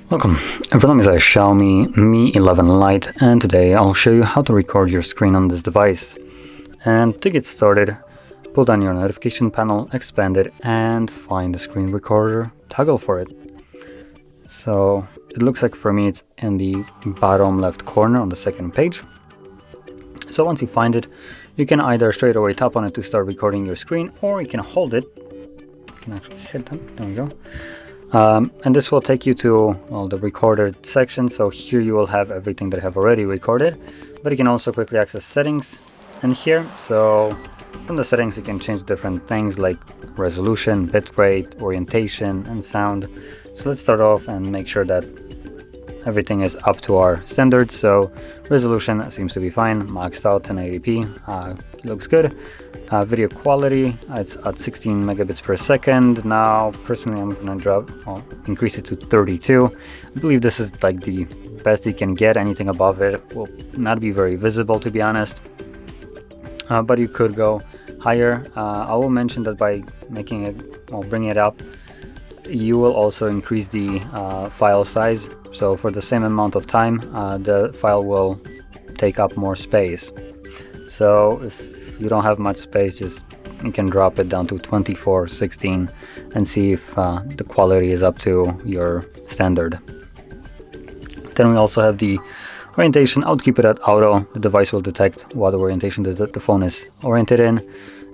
Welcome, in front of me is a Xiaomi Mi 11 Lite, and today I'll show you how to record your screen on this device. And to get started, pull down your notification panel, expand it, and find the screen recorder toggle for it. So it looks like for me it's in the bottom left corner on the second page. So once you find it, you can either straight away tap on it to start recording your screen, or you can hold it. You can actually hit them, there we go. And this will take you to the recorded section. So here you will have everything that I have already recorded, but you can also quickly access settings in here. So from the settings you can change different things like resolution, bitrate, orientation, and sound. So let's start off and make sure that everything is up to our standards. So resolution seems to be fine, maxed out 1080p, looks good. Video quality, it's at 16 megabits per second. Now personally I'm gonna increase it to 32. I believe this is like the best you can get. Anything above it will not be very visible, to be honest, but you could go higher. I will mention that by making it, bringing it up, you will also increase the file size. So for the same amount of time, the file will take up more space. So if you don't have much space, you can drop it down to 24/16 and see if the quality is up to your standard. Then we also have the orientation. I would keep it at auto. The device will detect what orientation the phone is oriented in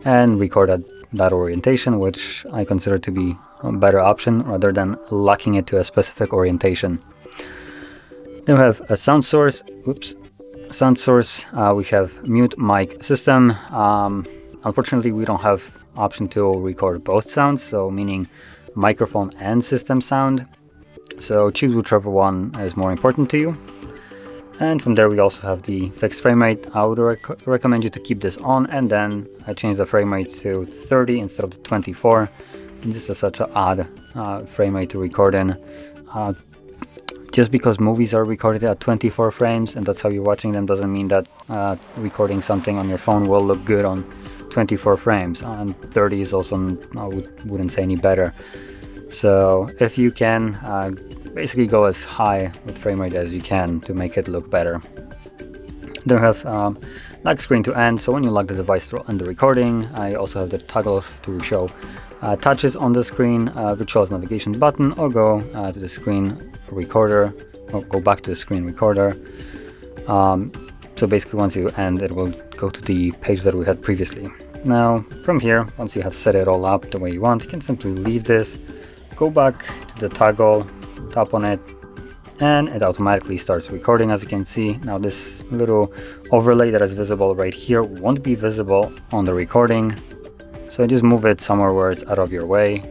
and record at that orientation, which I consider to be a better option rather than locking it to a specific orientation. Then we have a sound source. We have mute mic system. Unfortunately, we don't have option to record both sounds, so meaning microphone and system sound. So choose whichever one is more important to you. And from there we also have the fixed frame rate. I would recommend you to keep this on, and then I changed the frame rate to 30 instead of the 24. And this is such an odd frame rate to record in. Just because movies are recorded at 24 frames and that's how you're watching them doesn't mean that recording something on your phone will look good on 24 frames. And 30 is also, I wouldn't say any better. So if you can, basically go as high with frame rate as you can to make it look better. Then we have lock screen to end. So when you lock the device through under recording, I also have the toggles to show touches on the screen, virtual navigation button, or go to the screen recorder, or go back to the screen recorder. So basically once you end, it will go to the page that we had previously. Now from here, once you have set it all up the way you want, you can simply leave this, go back to the toggle, tap on it, and it automatically starts recording. As you can see, now this little overlay that is visible right here won't be visible on the recording. So just move it somewhere where it's out of your way.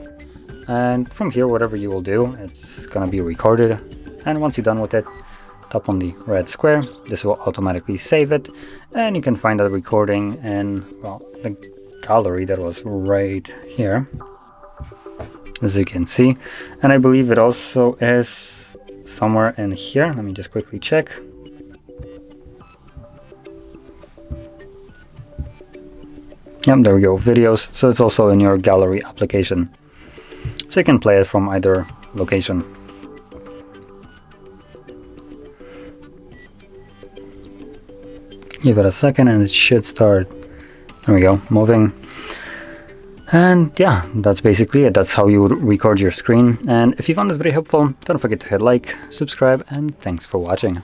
And from here, whatever you will do, it's gonna be recorded. And once you're done with it, tap on the red square. This will automatically save it. And you can find that recording in, the gallery that was right here, as you can see. And I believe it also is somewhere in here. Let me just quickly check. Yep, there we go, videos. So it's also in your gallery application. So you can play it from either location. Give it a second and it should start, there we go, moving. And yeah, that's basically it. That's how you would record your screen. And if you found this video helpful, don't forget to hit like, subscribe, and thanks for watching.